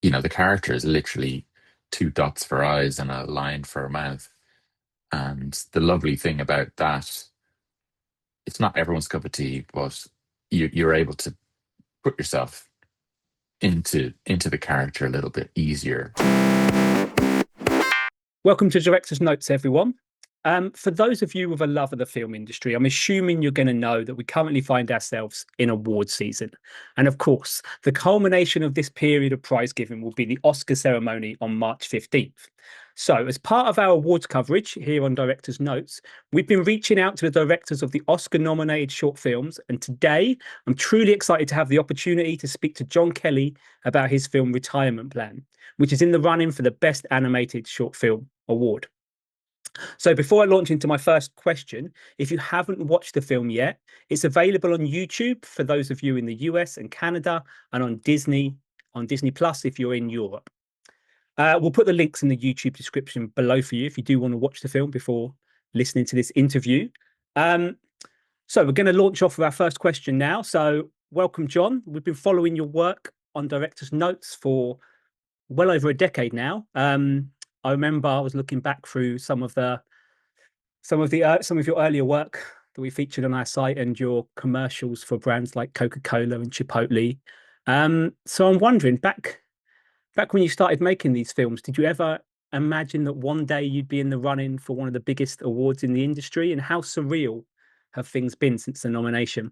the character is literally two dots for eyes and a line for a mouth. And the lovely thing about that, it's not everyone's cup of tea, but you're able to put yourself into the character a little bit easier. Welcome to Director's Notes, everyone. For those of you with a love of the film industry, I'm assuming you're going to know that we currently find ourselves in award season. And of course, the culmination of this period of prize giving will be the Oscar ceremony on March 15th. So, as part of our awards coverage here on Director's Notes, we've been reaching out to the directors of the Oscar nominated short films. And today, I'm truly excited to have the opportunity to speak to John Kelly about his film Retirement Plan, which is in the running for the Best Animated Short Film Award. So before I launch into my first question, if you haven't watched the film yet, it's available on YouTube for those of you in the US and Canada, and on Disney Plus if you're in Europe. We'll put the links in the YouTube description below for you if you do want to watch the film before listening to this interview. So we're going to launch off with our first question now. So welcome, John. We've been following your work on Director's Notes for well over a decade now. I remember I was looking back through some of your earlier work that we featured on our site and your commercials for brands like Coca-Cola and Chipotle. So I'm wondering, back when you started making these films, did you ever imagine that one day you'd be in the running for one of the biggest awards in the industry? And how surreal have things been since the nomination?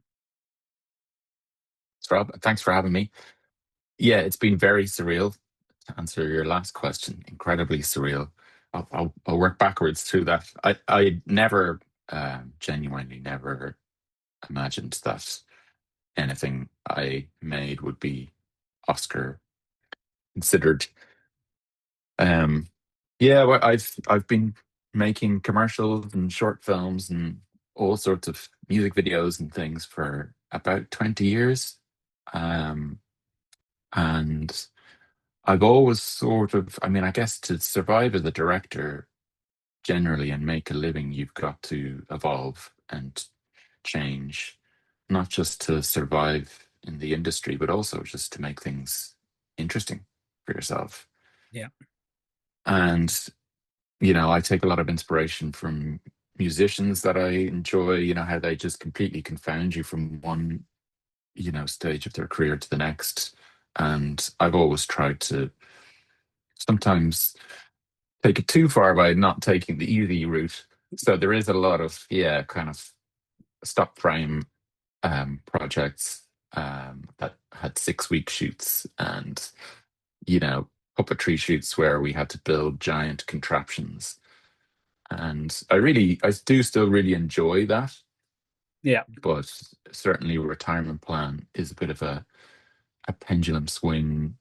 Rob, thanks for having me. Yeah, it's been very surreal. To answer your last question, incredibly surreal. I'll work backwards through that. I never, genuinely never imagined that anything I made would be Oscar considered. Um, yeah, well, I've been making commercials and short films and all sorts of music videos and things for about 20 years. Um, and I've always sort of, I mean, I guess to survive as a director generally and make a living, you've got to evolve and change, not just to survive in the industry, but also just to make things interesting for yourself. Yeah. And, I take a lot of inspiration from musicians that I enjoy, how they just completely confound you from one, stage of their career to the next. And I've always tried to sometimes take it too far by not taking the easy route. So there is a lot of, yeah, kind of stop frame projects that had 6 week shoots and, you know, puppetry shoots where we had to build giant contraptions. And I do still really enjoy that. Yeah. But certainly Retirement Plan is a bit of a pendulum swing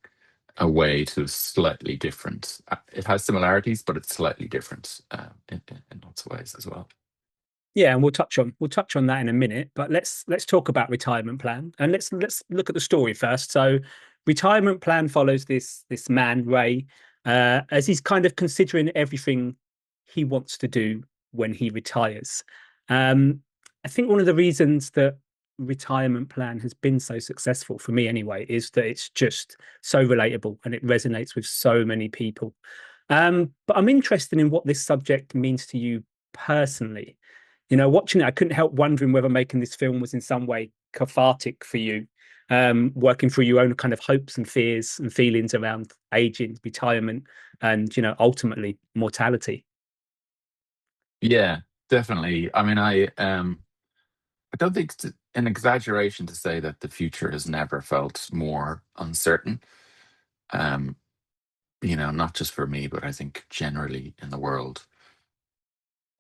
away to slightly different. It has similarities, but it's slightly different in lots of ways as well. Yeah, and we'll touch on that in a minute. But let's talk about Retirement Plan, and let's look at the story first. So, Retirement Plan follows this man Ray, as he's kind of considering everything he wants to do when he retires. I think one of the reasons that Retirement Plan has been so successful for me, anyway, is that it's just so relatable and it resonates with so many people. But I'm interested in what this subject means to you personally. Watching it, I couldn't help wondering whether making this film was in some way cathartic for you, working through your own kind of hopes and fears and feelings around aging, retirement, and ultimately mortality. Yeah, definitely. I mean, I don't think it's an exaggeration to say that the future has never felt more uncertain. Um, not just for me, but I think generally in the world.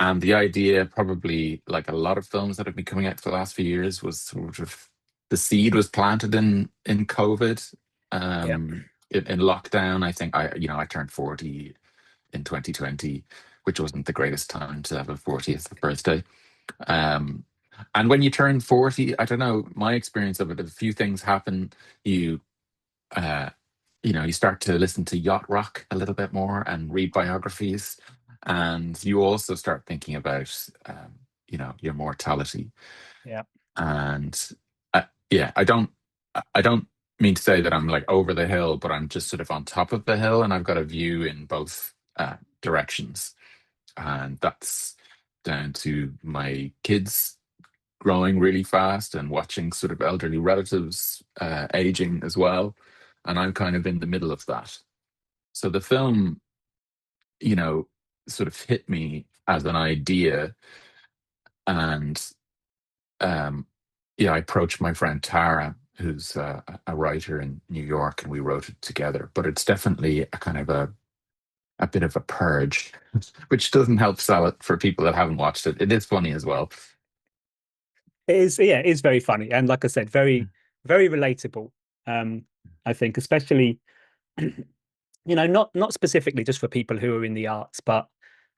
And the idea, probably like a lot of films that have been coming out for the last few years, was sort of the seed was planted in COVID, Yeah. in lockdown. I think I turned 40 in 2020, which wasn't the greatest time to have a 40th birthday. Um, and when you turn 40, I don't know, my experience of it, a few things happen. You, uh, you start to listen to yacht rock a little bit more and read biographies. And you also start thinking about, your mortality. Yeah. And yeah, I don't mean to say that I'm like over the hill, but I'm just sort of on top of the hill, and I've got a view in both directions, and that's down to my kids growing really fast and watching sort of elderly relatives aging as well, and I'm kind of in the middle of that. So the film, you know, sort of hit me as an idea, and um, yeah, I approached my friend Tara, who's a writer in New York, and we wrote it together. But it's definitely a kind of a bit of a purge, which doesn't help sell it for people that haven't watched it. It is funny as well. It is, yeah, it is very funny, and like I said, very, very relatable. Um, I think, especially, not specifically just for people who are in the arts, but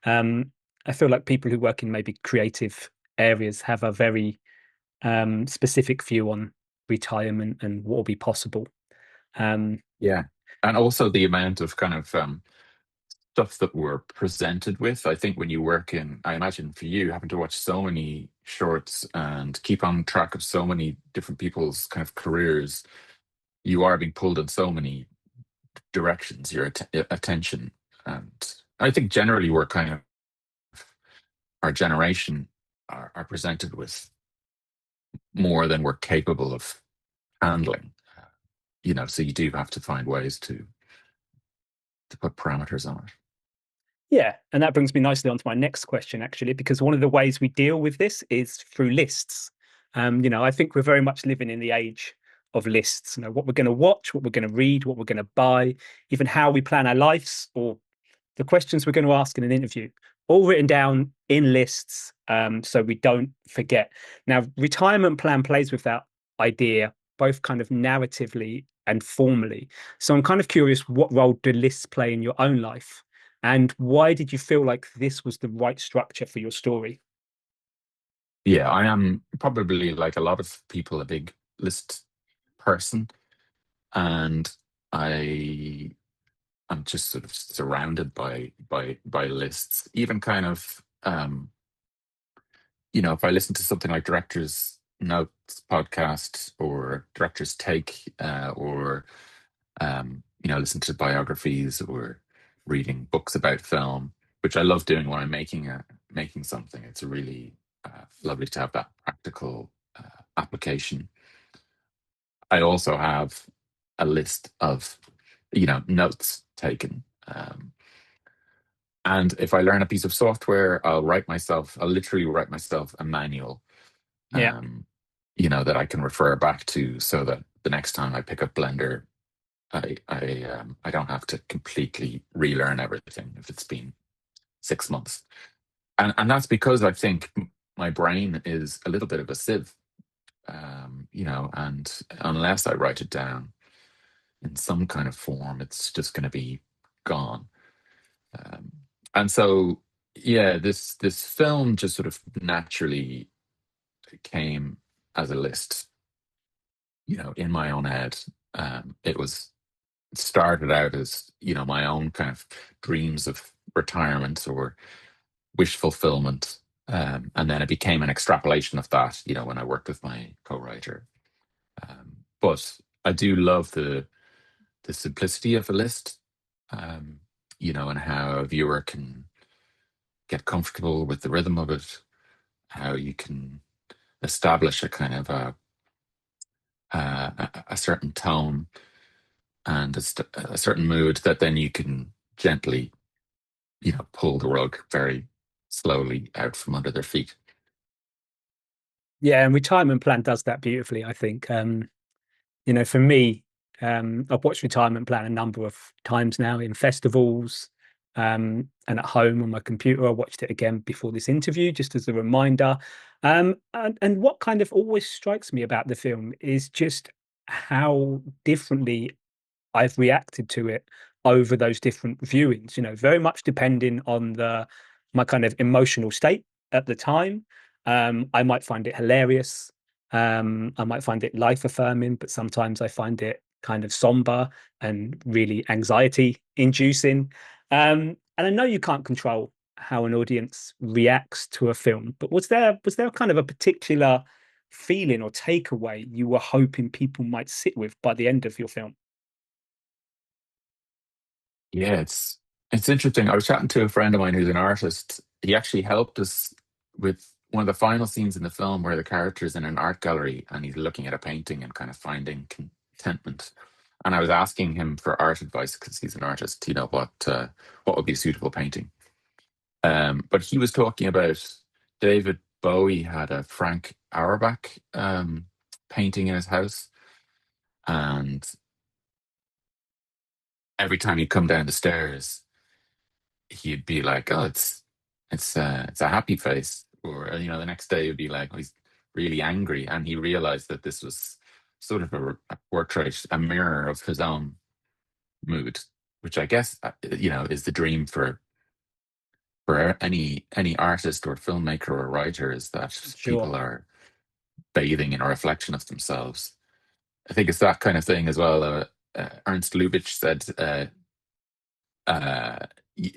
um, I feel like people who work in maybe creative areas have a very specific view on retirement and what will be possible. Um, Yeah. And also the amount of kind of stuff that we're presented with. I think when you work in, I imagine for you, having to watch so many shorts and keep on track of so many different people's kind of careers, you are being pulled in so many directions, your attention. And I think generally we're kind of, our generation are presented with more than we're capable of handling. So you do have to find ways to put parameters on it. Yeah, and that brings me nicely onto my next question, actually, because one of the ways we deal with this is through lists. I think we're very much living in the age of lists. What we're going to watch, what we're going to read, what we're going to buy, even how we plan our lives, or the questions we're going to ask in an interview, all written down in lists, so we don't forget. Now, retirement plan plays with that idea, both kind of narratively and formally. So I'm kind of curious, what role do lists play in your own life? And why did you feel like this was the right structure for your story? Yeah, I am probably like a lot of people a big list person, and I am just sort of surrounded by lists. Even kind of if I listen to something like Director's Notes podcast or Director's Take, or listen to biographies or reading books about film, which I love doing when I'm making something. It's really lovely to have that practical application. I also have a list of notes taken. And if I learn a piece of software, I'll literally write myself a manual, Yeah. that I can refer back to, so that the next time I pick up Blender, I don't have to completely relearn everything if it's been 6 months. And that's because I think my brain is a little bit of a sieve, and unless I write it down in some kind of form, it's just going to be gone. Um, and so, yeah, this film just sort of naturally came as a list, in my own head. It started out as, my own kind of dreams of retirement or wish fulfillment. And then it became an extrapolation of that, when I worked with my co-writer. But I do love the simplicity of a list, and how a viewer can get comfortable with the rhythm of it, how you can establish a kind of a certain tone and a certain mood that then you can gently, pull the rug very slowly out from under their feet. Yeah, and retirement plan does that beautifully, I think. For me, I've watched Retirement Plan a number of times now in festivals, and at home on my computer. I watched it again before this interview, just as a reminder. And what kind of always strikes me about the film is just how differently I've reacted to it over those different viewings, very much depending on the my kind of emotional state at the time. I might find it hilarious. I might find it life affirming, but sometimes I find it kind of somber and really anxiety inducing. And I know you can't control how an audience reacts to a film, but was there kind of a particular feeling or takeaway you were hoping people might sit with by the end of your film? Yeah, it's interesting. I was chatting to a friend of mine who's an artist. He actually helped us with one of the final scenes in the film where the character is in an art gallery and he's looking at a painting and kind of finding contentment. And I was asking him for art advice because he's an artist. What would be a suitable painting? But he was talking about David Bowie had a Frank Auerbach painting in his house, and every time he'd come down the stairs, he'd be like, "Oh, it's a happy face," or the next day he'd be like, "Oh, he's really angry," and he realized that this was sort of a portrait, a mirror of his own mood, which I guess is the dream for any artist or filmmaker or writer, is that Sure. people are bathing in a reflection of themselves. I think it's that kind of thing as well. Ernst Lubitsch said, uh,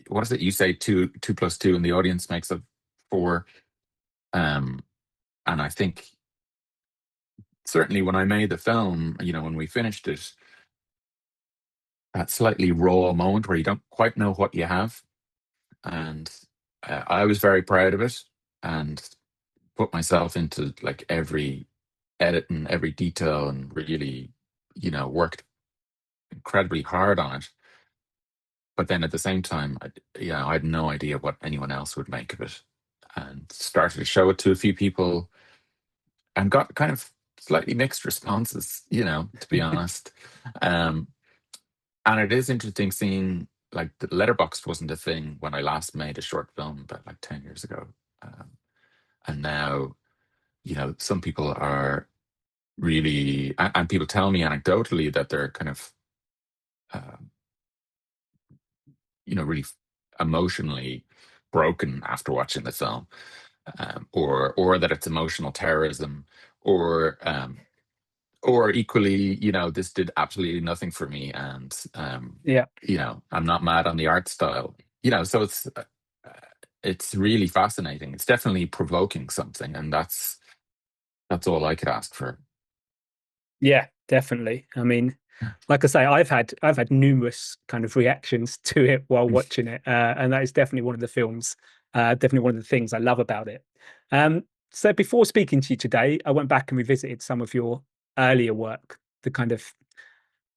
"What is it? You say two plus two, and the audience makes up four." Um, and I think certainly when I made the film, when we finished it, that slightly raw moment where you don't quite know what you have, and I was very proud of it, and put myself into like every edit and every detail, and really, worked incredibly hard on it. But then at the same time, I had no idea what anyone else would make of it, and started to show it to a few people, and got kind of slightly mixed responses, to be honest. Um, and it is interesting seeing, like, the letterboxd wasn't a thing when I last made a short film about like 10 years ago. Um, and now, some people are really, and people tell me anecdotally that they're kind of, um, really emotionally broken after watching the film, or that it's emotional terrorism, or equally, this did absolutely nothing for me, and Yeah. I'm not mad on the art style. So it's really fascinating. It's definitely provoking something, and that's all I could ask for. Yeah, definitely. I mean, like I say, I've had numerous kind of reactions to it while watching it, and that is definitely one of the films, definitely one of the things I love about it. So before speaking to you today, I went back and revisited some of your earlier work, the kind of,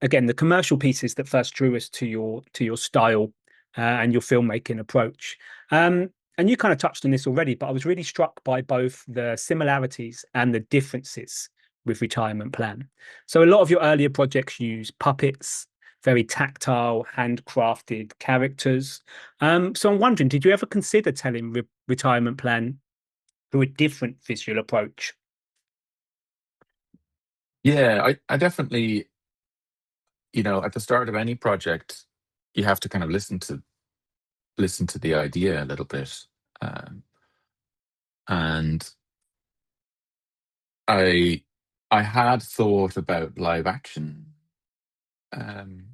again, the commercial pieces that first drew us to your style and your filmmaking approach. And you kind of touched on this already, but I was really struck by both the similarities and the differences with Retirement Plan. So a lot of your earlier projects use puppets, very tactile, handcrafted characters. So I'm wondering, did you ever consider telling Retirement Plan through a different visual approach? Yeah, I definitely, at the start of any project, you have to kind of listen to the idea a little bit. Um, and I I had thought about live action. Um,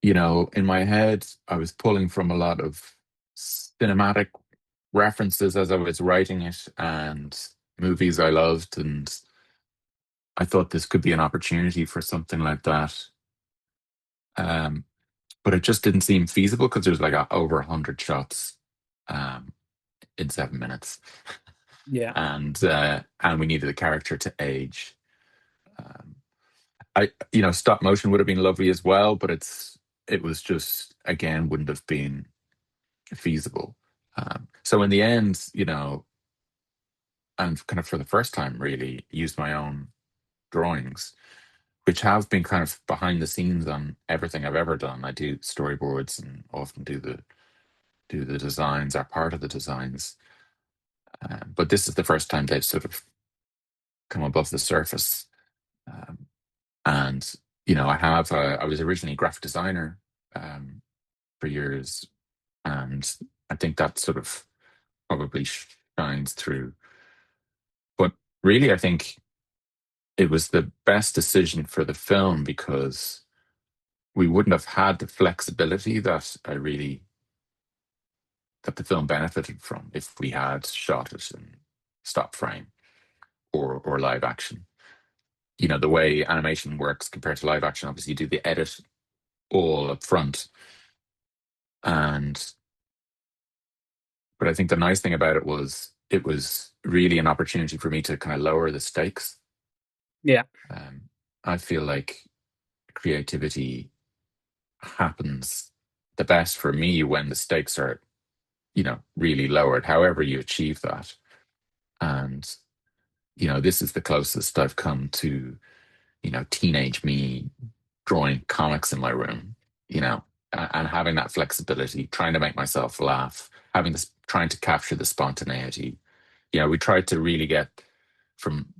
in my head, I was pulling from a lot of cinematic references as I was writing it, and movies I loved, and I thought this could be an opportunity for something like that. Um, but it just didn't seem feasible because there's like over 100 shots um, in 7 minutes, Yeah. and we needed the character to age. Um, stop motion would have been lovely as well, but it was just, again, wouldn't have been feasible. So in the end, and kind of for the first time, really used my own drawings, which have been kind of behind the scenes on everything I've ever done. I do storyboards and often do the designs, are part of the designs. But this is the first time they've sort of come above the surface. Um, and I was originally a graphic designer um, for years, and I think that sort of probably shines through. But really, I think it was the best decision for the film because we wouldn't have had the flexibility that the film benefited from if we had shot it in stop frame, or live action. The way animation works compared to live action, obviously you do the edit all up front. And but I think the nice thing about it was really an opportunity for me to kind of lower the stakes. Yeah. I feel like creativity happens the best for me when the stakes are, really lowered, however you achieve that. And, this is the closest I've come to, teenage me drawing comics in my room, and having that flexibility, trying to make myself laugh, trying to capture the spontaneity. We tried to really get from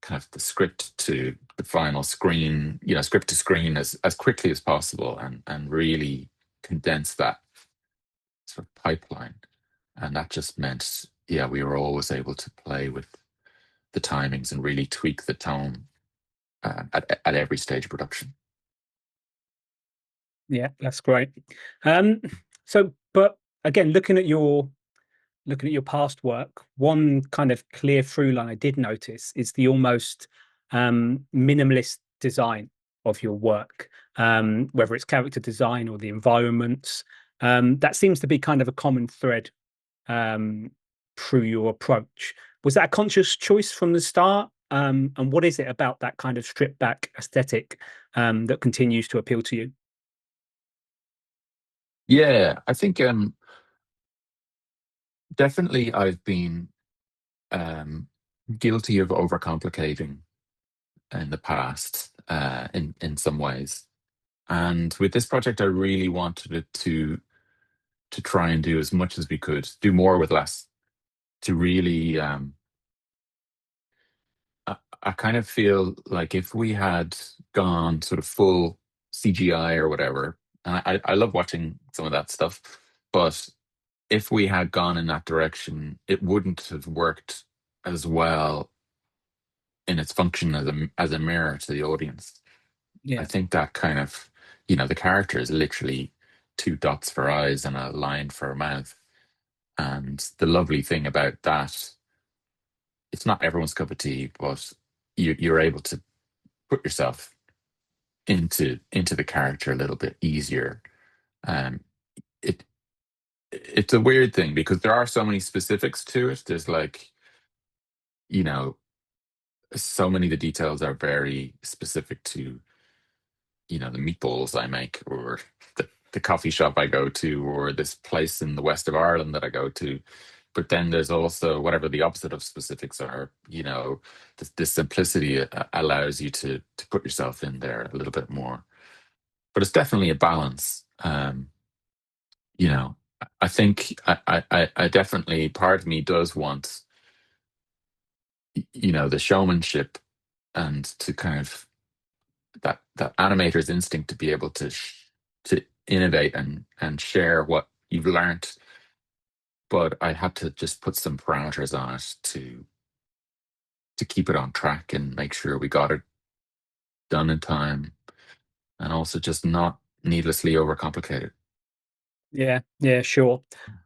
kind of the script to the final screen, script to screen as quickly as possible, and really condense that sort of pipeline. And that just meant, yeah, we were always able to play with the timings and really tweak the tone at every stage of production. Yeah, that's great. Um, but again, looking at your past work, one kind of clear through line I did notice is the almost minimalist design of your work, whether it's character design or the environments. That seems to be kind of a common thread um, through your approach. Was that a conscious choice from the start? And what is it about that kind of stripped back aesthetic that continues to appeal to you? Yeah, I think definitely I've been um, guilty of overcomplicating in the past, in some ways. And with this project, I really wanted it to try and do as much as we could, do more with less, to really. I kind of feel like if we had gone sort of full CGI or whatever, and I love watching some of that stuff, but if we had gone in that direction, it wouldn't have worked as well in its function as a mirror to the audience. I Yeah, think that kind of, the character is literally two dots for eyes and a line for a mouth. And the lovely thing about that, it's not everyone's cup of tea, but you're able to put yourself into the character a little bit easier. Um, it it's a weird thing because there are so many specifics to it. There's like, you know, so many of the details are very specific to, the meatballs I make, or the coffee shop I go to, or this place in the west of Ireland that I go to. But then there's also whatever the opposite of specifics are, the simplicity allows you to put yourself in there a little bit more. But it's definitely a balance. You know, I think I definitely, part of me does want, the showmanship, and to kind of that animator's instinct to be able to innovate and share what you've learned. But I had to just put some parameters on it to keep it on track and make sure we got it done in time, and also just not needlessly overcomplicated. yeah, yeah, sure.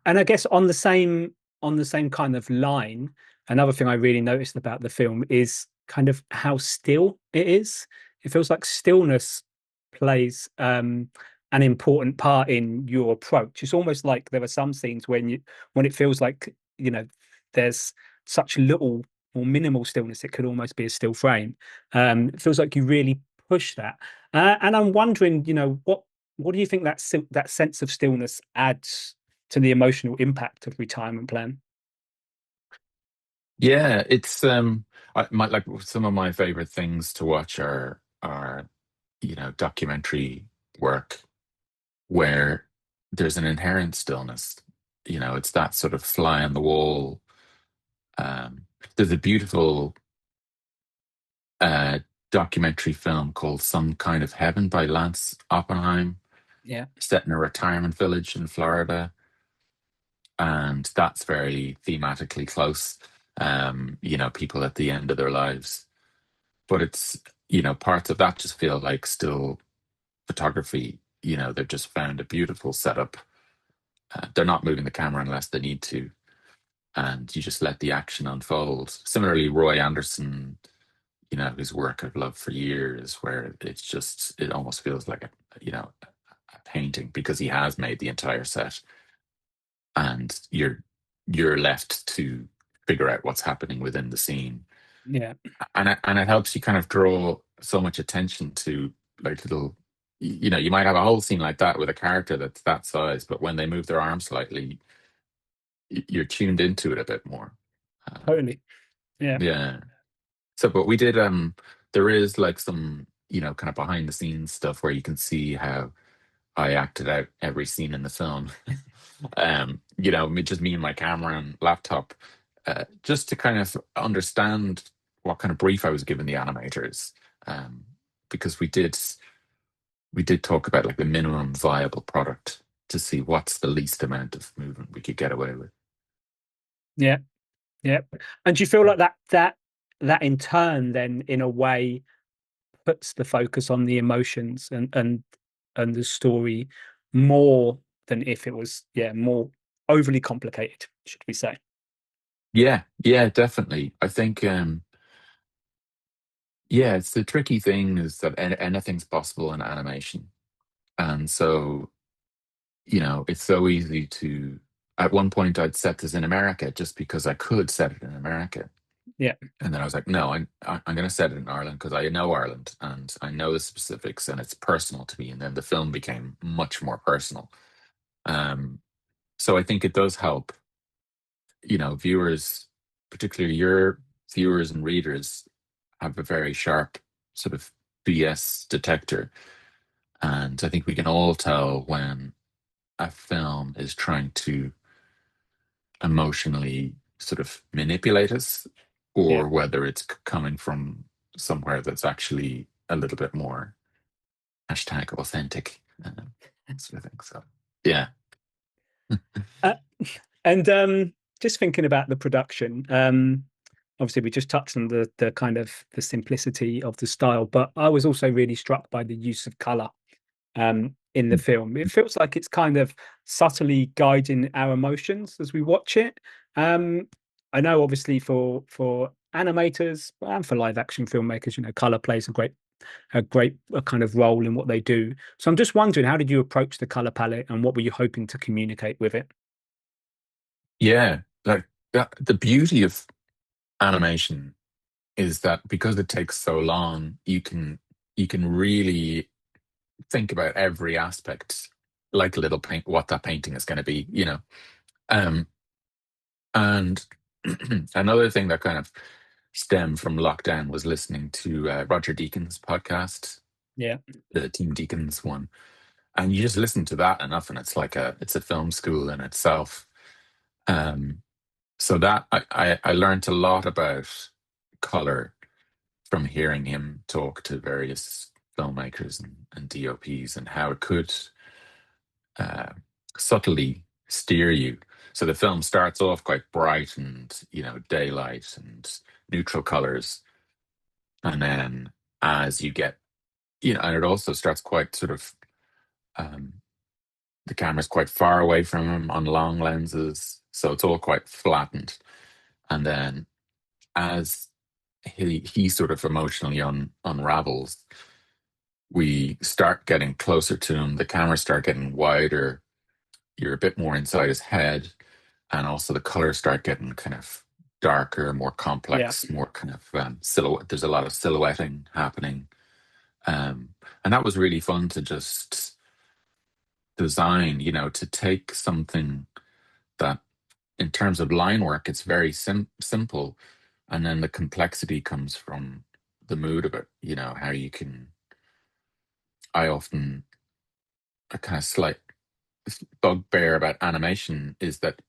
And I guess on the same kind of line, another thing I really noticed about the film is kind of how still it is. It feels like stillness plays an important part in your approach. It's almost like there are some scenes when it feels like, there's such little or minimal stillness, it could almost be a still frame. It feels like you really push that. And I'm wondering, what do you think that sense of stillness adds to the emotional impact of Retirement Plan? Yeah, it's like some of my favorite things to watch are documentary work where there's an inherent stillness. It's that sort of fly on the wall. There's a beautiful uh documentary film called Some Kind of Heaven by Lance Oppenheim, Yeah, set in a retirement village in Florida. And that's very thematically close. People at the end of their lives. But it's, parts of that just feel like still photography. They've just found a beautiful setup. They're not moving the camera unless they need to. and you just let the action unfold. Similarly, Roy Anderson, his work I've loved for years, where it almost feels like a painting, because he has made the entire set, and you're left to figure out what's happening within the scene. Yeah, And it helps you kind of draw so much attention to, like, little, you might have a whole scene like that with a character that's that size, but when they move their arm slightly, you're tuned into it a bit more. totally. Yeah, Yeah. So, but we did, there is like some, kind of behind the scenes stuff where you can see how I acted out every scene in the film. Just me and my camera and laptop, just to kind of understand what kind of brief I was giving the animators. Um, because we did talk about, like, the minimum viable product to see what's the least amount of movement we could get away with. yeah, yeah. And do you feel like that in turn then in a way puts the focus on the emotions and the story more than if it was, yeah, more overly complicated, should we say? Yeah, yeah, definitely. I think, yeah, it's the tricky thing is that anything's possible in animation. And so, it's so easy to, at one point I'd set this in America just because I could set it in America. Yeah, And then I was like, no, I'm going to set it in Ireland because I know Ireland and I know the specifics and it's personal to me. And then the film became much more personal. Um, so I think it does help, viewers, particularly your viewers and readers, have a very sharp sort of BS detector. And I think we can all tell when a film is trying to emotionally sort of manipulate us, yeah. or whether it's coming from somewhere that's actually a little bit more hashtag authentic, sort of thing. So, yeah. Uh, and just thinking about the production, obviously we just touched on the kind of the simplicity of the style, but I was also really struck by the use of color in the film. It feels like it's kind of subtly guiding our emotions as we watch it. Um, I know obviously for animators and for live action filmmakers, color plays a kind of role in what they do. So I'm just wondering, how did you approach the color palette and what were you hoping to communicate with it? Yeah, like, the beauty of animation is that because it takes so long, you can really think about every aspect, like a little paint, what that painting is going to be. Um, and another thing that kind of stemmed from lockdown was listening to Roger Deakins' podcast, Yeah, the Team Deakins one, and you just listen to that enough, and it's a film school in itself. Um, so that I learned a lot about color from hearing him talk to various filmmakers and DOPs, and how it could uh, subtly steer you. So the film starts off quite bright and, daylight and neutral colors, and then as you get, and it also starts quite sort of, um, the camera's quite far away from him on long lenses, so it's all quite flattened. And then as he sort of emotionally unravels, we start getting closer to him. The cameras start getting wider. You're a bit more inside his head, and also the colors start getting kind of darker, more yeah, complex, more kind of, silhouette. There's a lot of silhouetting happening, and that was really fun to just design. To take something that, in terms of line work, it's very simple, and then the complexity comes from the mood of it. How you can. I often, a kind of slight bugbear about animation is that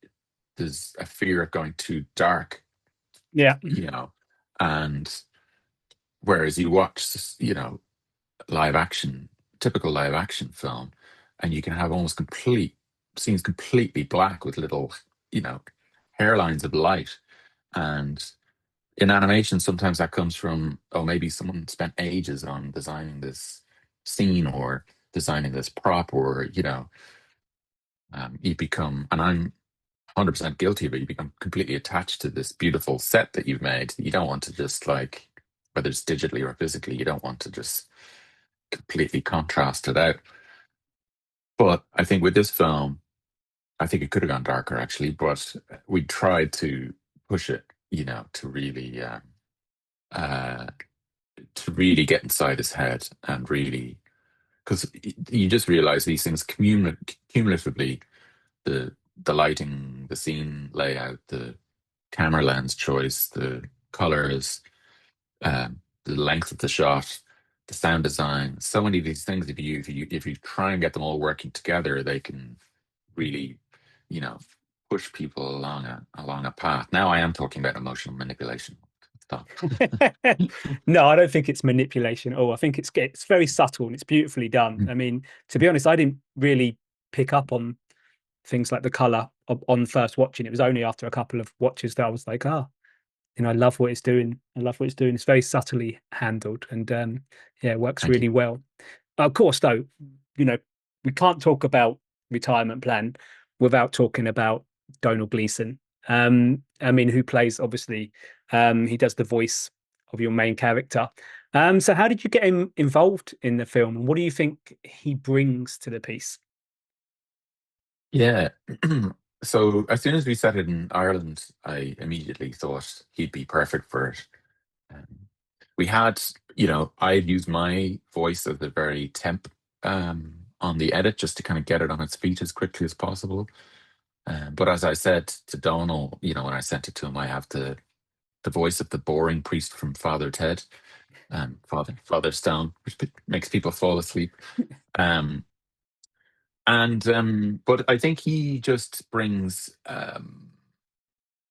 there's a fear of going too dark, yeah, you know, and whereas you watch, live action, typical live action film, and you can have almost complete scenes completely black with little, you know, hairlines of light. And in animation, sometimes that comes from, oh, maybe someone spent ages on designing this scene or designing this prop, or, you become, and 100% guilty of it. You become completely attached to this beautiful set that you've made. You don't want to just like, whether it's digitally or physically, you don't want to just completely contrast it out. But I think with this film, I think it could have gone darker actually, but we tried to push it, uh, to really get inside his head and really, because you just realize these things cumulatively, the the lighting, the scene layout, the camera lens choice, the colors, the length of the shot, the sound design. So many of these things, if you try and get them all working together, they can really, you know, push people along a path. Now I am talking about emotional manipulation. Stop. No, I don't think it's manipulation. Oh, I think it's very subtle and it's beautifully done. I mean, to be honest, I didn't really pick up on things like the color on first watching. It was only after a couple of watches that I was like, I love what it's doing. I love what it's doing. It's very subtly handled, and yeah, it works Thank you. really well. Of course, though, you know, we can't talk about Retirement Plan without talking about Domhnall Gleeson. I mean, who plays obviously, he does the voice of your main character. So how did you get him involved in the film, and what do you think he brings to the piece? Yeah. So as soon as we set it in Ireland, I immediately thought he'd be perfect for it. Um, we had, I'd used my voice as the very temp on the edit just to kind of get it on its feet as quickly as possible. But as I said to Donal, when I sent it to him, I have the voice of the boring priest from Father Ted, Father Stone, which makes people fall asleep. Um, but I think he just brings,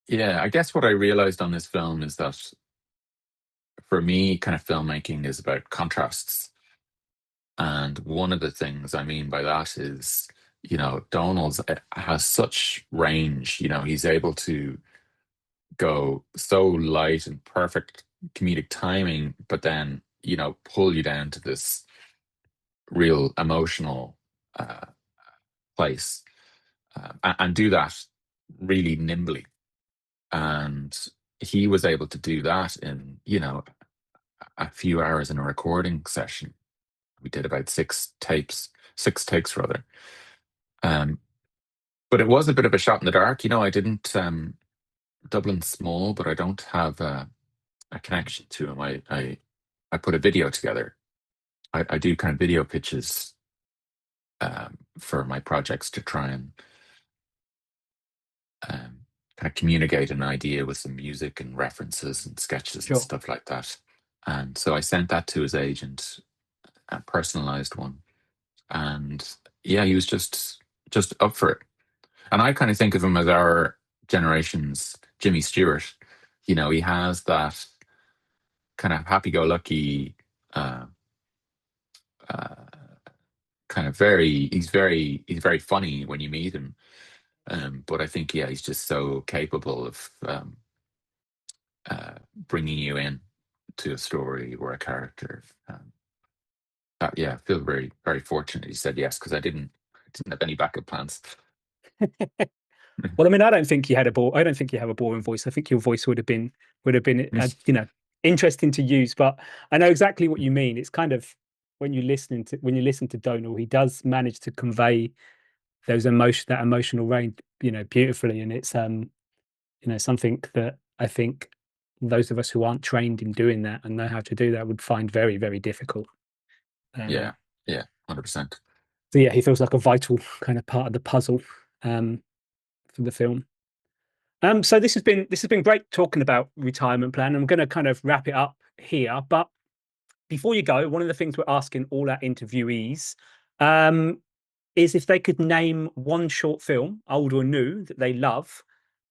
yeah, I guess what I realized on this film is that for me, kind of filmmaking is about contrasts. And one of the things I mean by that is, Donald's has such range. He's able to go so light and perfect comedic timing, but then, pull you down to this real emotional uh, place, and do that really nimbly. And he was able to do that in, a few hours in a recording session. We did about six takes rather. Um, but it was a bit of a shot in the dark. I didn't, Dublin's small, but I don't have a connection to him. I put a video together. I do kind of video pitches for my projects to try and kind of communicate an idea with some music and references and sketches and Sure. stuff like that. And so I sent that to his agent, a personalized one. And yeah, he was just up for it. And I kind of think of him as our generation's Jimmy Stewart. He has that kind of happy-go-lucky, uh, uh, kind of he's very funny when you meet him. But I think, yeah, he's just so capable of bringing you in to a story or a character. Yeah, I feel very, very fortunate he said yes, because I didn't have any backup plans. Well, I mean, I don't think you have a boring voice. I think your voice would have been interesting to use. But I know exactly what you mean. It's kind of when you listen to Donal, he does manage to convey that emotional range, beautifully. And it's something that I think those of us who aren't trained in doing that and know how to do that would find very, very difficult. Yeah, Um, yeah, 100%. so yeah, he feels like a vital kind of part of the puzzle um, for the film. So this has been great talking about Retirement Plan. I'm going to kind of wrap it up here, but before you go, one of the things we're asking all our interviewees um, is if they could name one short film, old or new, that they love,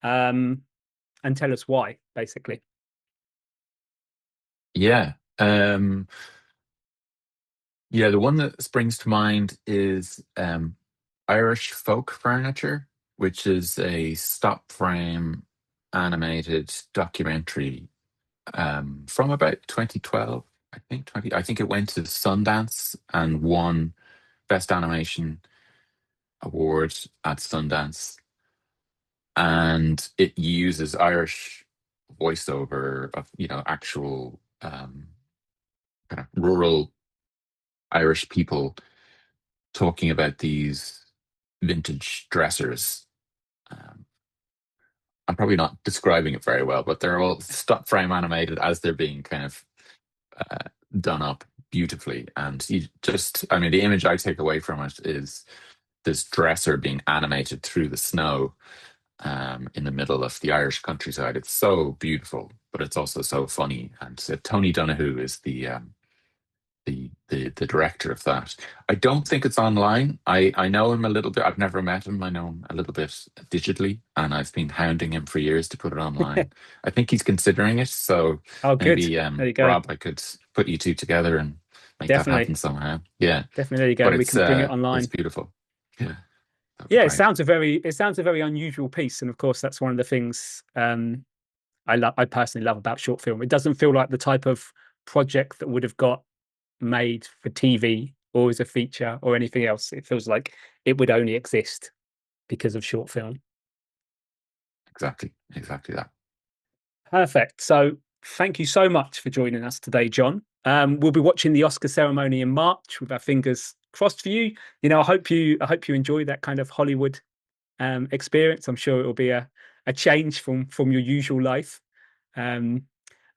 um, and tell us why, basically. Yeah. Yeah, the one that springs to mind is Irish Folk Furniture, which is a stop frame animated documentary from about 2012, I think it went to Sundance and won Best Animation Award at Sundance. and it uses Irish voiceover of actual kind of rural Irish people talking about these vintage dressers. Um, I'm probably not describing it very well, but they're all stop frame animated as they're being kind of uh, done up beautifully. And I mean, the image I take away from it is this dresser being animated through the snow in the middle of the Irish countryside. It's so beautiful, but it's also so funny. And Tony Donahue is the director of that. I don't think it's online. I know him a little bit. I've never met him. I know him a little bit digitally, and I've been hounding him for years to put it online. I think he's considering it. So Oh, good. maybe There you go. Rob, I could put you two together and make that happen Definitely. somehow. Yeah, Definitely. There you go. but We can bring it it's online. beautiful. Yeah, that'd be Yeah, great. it sounds a very unusual piece, and of course, that's one of the things I personally love about short film. It doesn't feel like the type of project that would have got made for TV or as a feature or anything else. It feels like it would only exist because of short film. Exactly that. Perfect. So thank you so much for joining us today, John. We'll be watching the Oscar ceremony in March with our fingers crossed for you. I hope you enjoy that kind of Hollywood experience. I'm sure it will be a change from your usual life.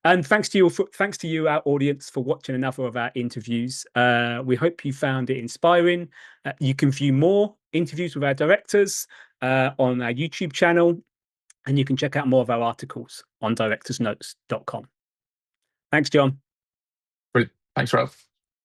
And thanks to you, our audience, for watching another of our interviews. We hope you found it inspiring. You can view more interviews with our directors on our YouTube channel, and you can check out more of our articles on directorsnotes.com. Thanks, John. Brilliant. Thanks, Rob.